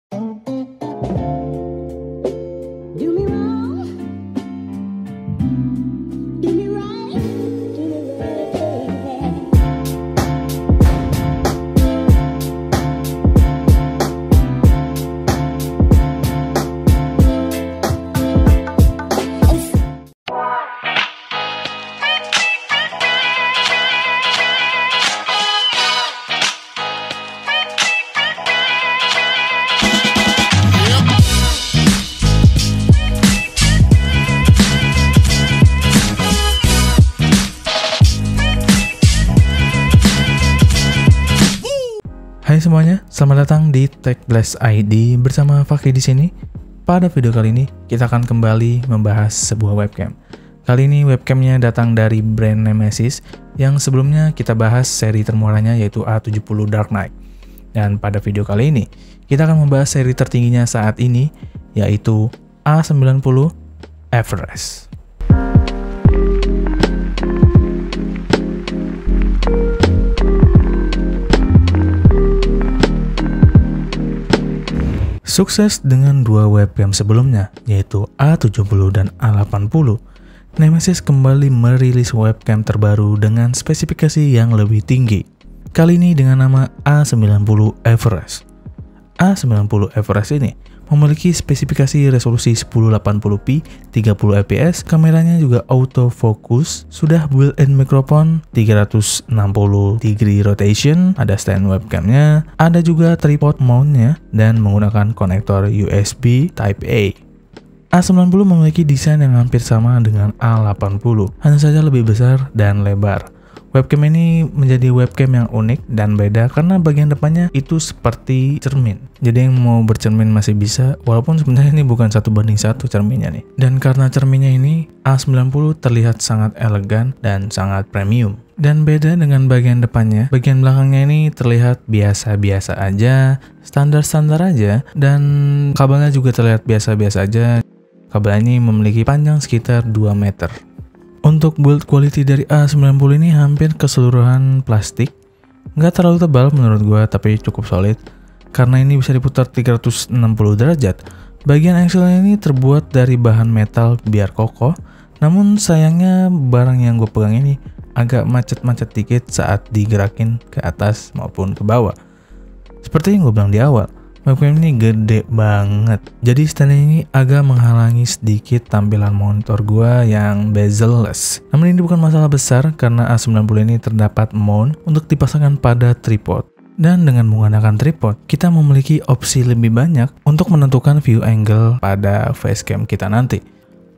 Do me wrong, do me right, do me right, baby. Hai semuanya, selamat datang di Tech Blast ID bersama Fakih di sini. Pada video kali ini, kita akan kembali membahas sebuah webcam. Kali ini webcamnya datang dari brand Nemesis yang sebelumnya kita bahas seri termurahnya yaitu A70 Dark Knight. Dan pada video kali ini, kita akan membahas seri tertingginya saat ini yaitu A90 Everest. Sukses dengan dua webcam sebelumnya, yaitu A70 dan A80, Nemesis kembali merilis webcam terbaru dengan spesifikasi yang lebih tinggi. Kali ini dengan nama A90 Everest. A90 Everest ini memiliki spesifikasi resolusi 1080p 30 fps, kameranya juga autofocus, sudah built-in mikrofon 360 degree rotation, ada stand webcamnya, ada juga tripod mountnya, dan menggunakan konektor USB Type A. A90 memiliki desain yang hampir sama dengan A80, hanya saja lebih besar dan lebar. Webcam ini menjadi webcam yang unik dan beda karena bagian depannya itu seperti cermin. Jadi yang mau bercermin masih bisa, walaupun sebenarnya ini bukan 1:1 cerminnya nih. Dan karena cerminnya ini, A90 terlihat sangat elegan dan sangat premium. Dan beda dengan bagian depannya, bagian belakangnya ini terlihat biasa-biasa aja, standar-standar aja, dan kabelnya juga terlihat biasa-biasa aja. Kabel ini memiliki panjang sekitar 2 meter. Untuk build quality dari A90 ini hampir keseluruhan plastik. Nggak terlalu tebal menurut gua, tapi cukup solid. Karena ini bisa diputar 360 derajat. Bagian axle ini terbuat dari bahan metal biar kokoh. Namun sayangnya barang yang gue pegang ini agak macet-macet dikit saat digerakin ke atas maupun ke bawah. Seperti yang gue bilang di awal, webcam ini gede banget. Jadi stand ini agak menghalangi sedikit tampilan monitor gua yang bezel-less. Namun ini bukan masalah besar karena A90 ini terdapat mount untuk dipasangkan pada tripod. Dan dengan menggunakan tripod, kita memiliki opsi lebih banyak untuk menentukan view angle pada facecam kita nanti.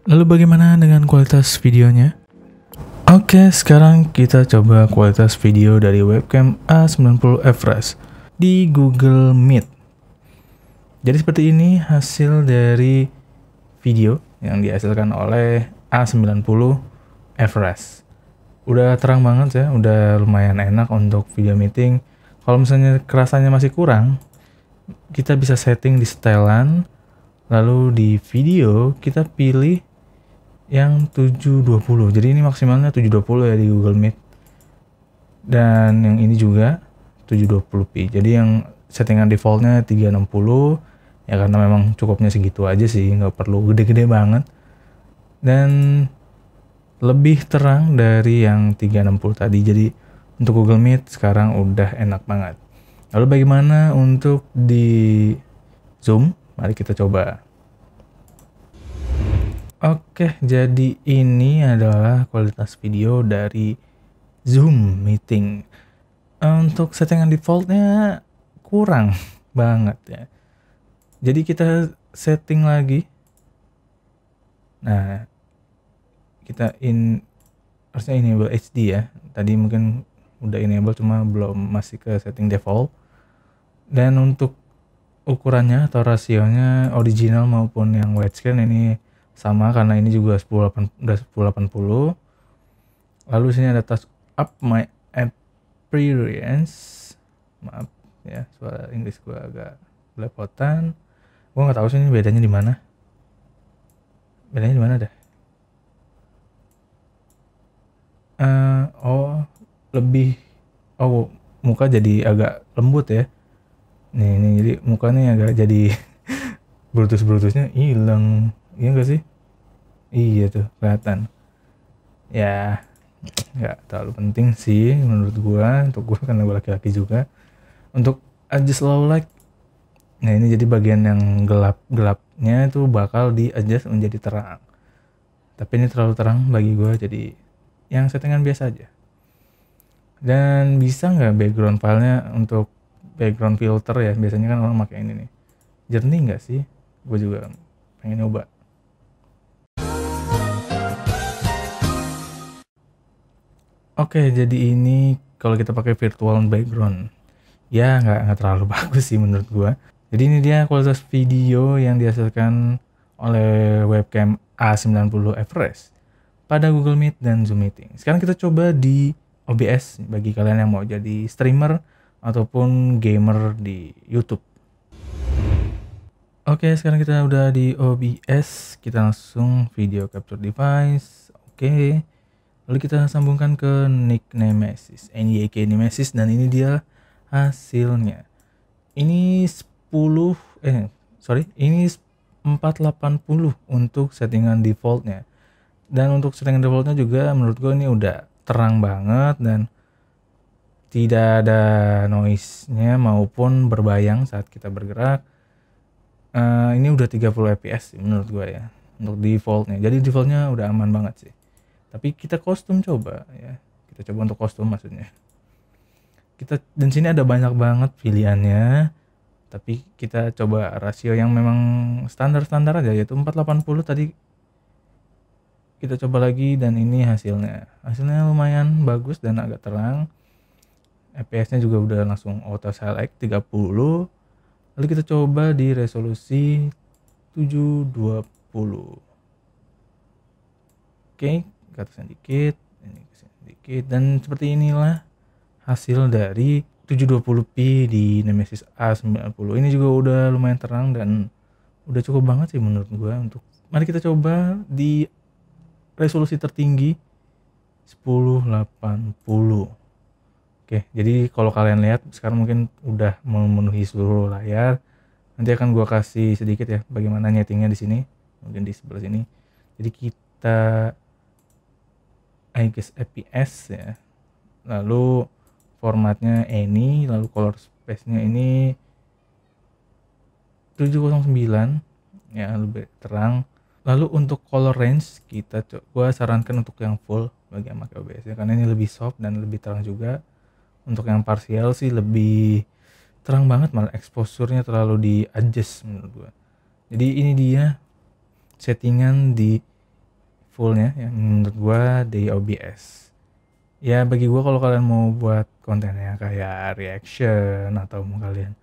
Lalu bagaimana dengan kualitas videonya? Oke, sekarang kita coba kualitas video dari webcam A90 Everest di Google Meet. Jadi seperti ini hasil dari video yang dihasilkan oleh A90 Everest. Udah terang banget ya, udah lumayan enak untuk video meeting. Kalau misalnya kerasanya masih kurang, kita bisa setting di setelan, lalu di video kita pilih yang 720. Jadi ini maksimalnya 720 ya di Google Meet. Dan yang ini juga 720p. Jadi yang settingan defaultnya 360 ya karena memang cukupnya segitu aja sih, nggak perlu gede-gede banget. Dan lebih terang dari yang 360 tadi. Jadi untuk Google Meet sekarang udah enak banget. Lalu bagaimana untuk di zoom? Mari kita coba. Oke, jadi ini adalah kualitas video dari Zoom meeting. Untuk settingan defaultnya kurang banget ya. Jadi kita setting lagi. Nah, kita harusnya enable HD ya. Tadi mungkin udah enable cuma belum masih ke setting default. Dan untuk ukurannya atau rasionya original maupun yang widescreen ini sama karena ini juga 1080. Lalu sini ada touch up my appearance. Maaf ya, suara Inggris gua agak belepotan. Gua nggak tahu sih ini bedanya di mana. Bedanya di mana dah? Lebih muka jadi agak lembut ya. Nih jadi mukanya agak jadi brutus-brutusnya hilang. Iya enggak sih? Iya tuh kelihatan. Ya nggak terlalu penting sih menurut gua, untuk gua karena gua laki-laki juga. Untuk adjust low light, nah ini jadi bagian yang gelapnya itu bakal di adjust menjadi terang. Tapi ini terlalu terang bagi gua, jadi yang settingan biasa aja. Dan bisa nggak background filenya untuk background filter ya, biasanya kan orang pakai ini nih. Jernih nggak sih? Gue juga pengen nyoba. Oke, jadi ini kalau kita pakai virtual background, ya nggak terlalu bagus sih menurut gua. Jadi ini dia kualitas video yang dihasilkan oleh webcam A90 Everest pada Google Meet dan Zoom Meeting. Sekarang kita coba di OBS bagi kalian yang mau jadi streamer ataupun gamer di YouTube. Oke, sekarang kita udah di OBS, kita langsung video capture device. Oke. Lalu kita sambungkan ke Nik Nemesis, NYK Nemesis, dan ini dia hasilnya. Ini ini 480 untuk settingan defaultnya. Dan untuk settingan defaultnya juga menurut gue ini udah terang banget dan tidak ada noise-nya maupun berbayang saat kita bergerak. Ini udah 30 fps menurut gue ya untuk defaultnya. Jadi defaultnya udah aman banget sih. Tapi kita kostum coba ya. Kita coba untuk kostum maksudnya. Dan sini ada banyak banget pilihannya. Tapi kita coba rasio yang memang standar-standar aja, yaitu 480 tadi. Kita coba lagi dan ini hasilnya. Hasilnya lumayan bagus dan agak terang. FPS-nya juga udah langsung auto select 30. Lalu kita coba di resolusi 720. Oke, ke atasnya dikit, ini ke sini dikit, dan seperti inilah hasil dari 720p di Nemesis A90. Ini juga udah lumayan terang dan udah cukup banget sih menurut gua. Mari kita coba di resolusi tertinggi 1080. Oke, jadi kalau kalian lihat sekarang mungkin udah memenuhi seluruh layar. Nanti akan gua kasih sedikit ya bagaimana nyetingnya di sini, mungkin di sebelah sini. Jadi kita FPS ya. Lalu formatnya ini, lalu color space-nya ini 709 ya, lebih terang. Lalu untuk color range gua sarankan untuk yang full bagi yang pakai OBS ya, karena ini lebih soft dan lebih terang juga. Untuk yang parsial sih lebih terang banget, malah exposure-nya terlalu di adjust menurut gua. Jadi ini dia settingan di fullnya yang menurut gua di OBS. Ya bagi gua kalau kalian mau buat kontennya kayak reaction atau kalian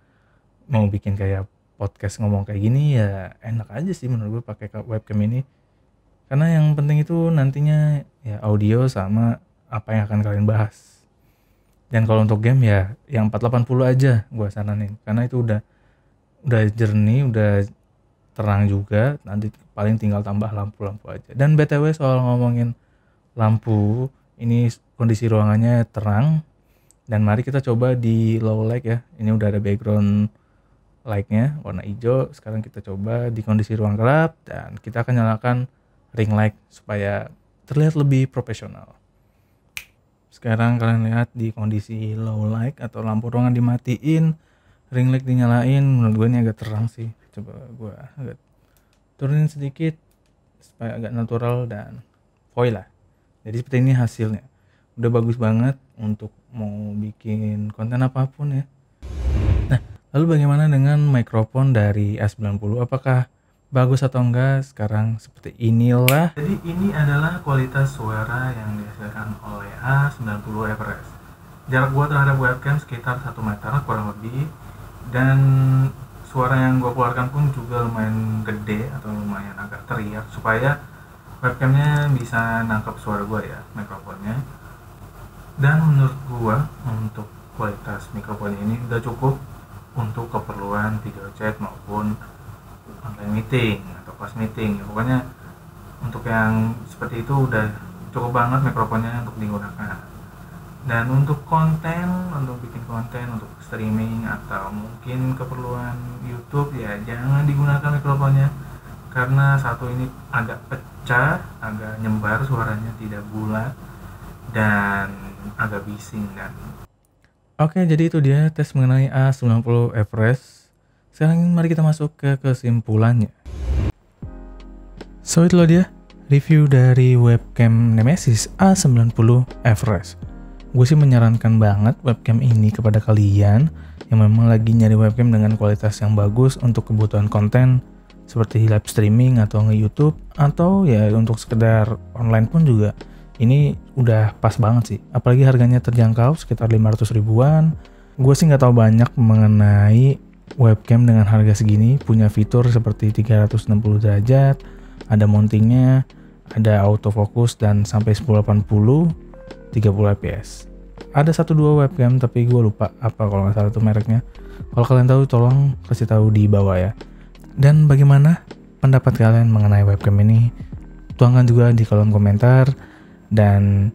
mau bikin kayak podcast ngomong kayak gini, ya enak aja sih menurut gua pakai webcam ini. Karena yang penting itu nantinya ya audio sama apa yang akan kalian bahas. Dan kalau untuk game ya yang 480 aja gua saranin, karena itu udah jernih, udah terang juga. Nanti paling tinggal tambah lampu-lampu aja. Dan BTW soal ngomongin lampu, ini kondisi ruangannya terang. Dan mari kita coba di low light ya. Ini udah ada background light-nya warna hijau. Sekarang kita coba di kondisi ruang gelap dan kita akan nyalakan ring light supaya terlihat lebih profesional. Sekarang kalian lihat di kondisi low light atau lampu ruangan dimatiin, ring light dinyalain, menurut gue ini agak terang sih. Coba gue agak turunin sedikit supaya agak natural dan foil lah. Jadi seperti ini hasilnya. Udah bagus banget untuk mau bikin konten apapun ya. Nah, lalu bagaimana dengan mikrofon dari A90? Apakah bagus atau enggak? Sekarang seperti inilah. Jadi ini adalah kualitas suara yang dihasilkan oleh A90 Everest. Jarak gua terhadap webcam sekitar 1 meter kurang lebih, dan suara yang gua keluarkan pun juga lumayan gede atau lumayan agak teriak supaya webcamnya bisa nangkep suara gua ya, mikrofonnya. Dan menurut gua untuk kualitas mikrofon ini udah cukup untuk keperluan video chat maupun online meeting atau kelas meeting ya. Pokoknya untuk yang seperti itu udah cukup banget mikrofonnya untuk digunakan. Dan untuk bikin konten untuk streaming atau mungkin keperluan YouTube ya jangan digunakan mikrofonnya, karena satu ini agak pecah, agak nyembar suaranya, tidak bulat dan agak bising. Dan oke, jadi itu dia tes mengenai A90 Everest. Sekarang mari kita masuk ke kesimpulannya. So itulah dia review dari webcam Nemesis A90 Everest. Gue sih menyarankan banget webcam ini kepada kalian yang memang lagi nyari webcam dengan kualitas yang bagus untuk kebutuhan konten seperti live streaming atau nge-YouTube, atau ya untuk sekedar online pun juga. Ini udah pas banget sih, apalagi harganya terjangkau sekitar 500 ribuan. Gue sih nggak tahu banyak mengenai webcam dengan harga segini, punya fitur seperti 360 derajat, ada mountingnya, ada autofocus dan sampai 1080 30 fps. Ada 1-2 webcam tapi gue lupa apa kalau nggak salah itu mereknya. Kalau kalian tahu tolong kasih tahu di bawah ya. Dan bagaimana pendapat kalian mengenai webcam ini? Tuangkan juga di kolom komentar. Dan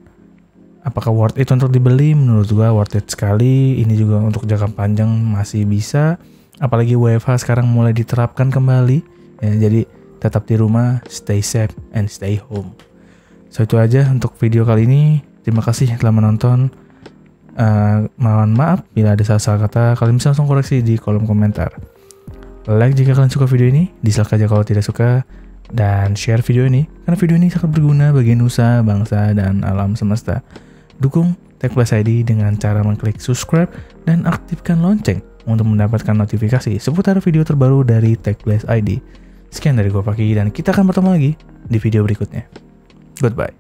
apakah worth it untuk dibeli? Menurut gue worth it sekali. Ini juga untuk jangka panjang masih bisa. Apalagi WFH sekarang mulai diterapkan kembali. Ya, jadi tetap di rumah, stay safe and stay home. So itu aja untuk video kali ini. Terima kasih telah menonton. Mohon maaf bila ada salah-salah kata. Kalian bisa langsung koreksi di kolom komentar. Like jika kalian suka video ini, dislike aja kalau tidak suka, dan share video ini karena video ini sangat berguna bagi nusa, bangsa, dan alam semesta. Dukung TechPlus ID dengan cara mengklik subscribe dan aktifkan lonceng untuk mendapatkan notifikasi seputar video terbaru dari TechPlus ID. Sekian dari gue Paki, dan kita akan bertemu lagi di video berikutnya. Goodbye.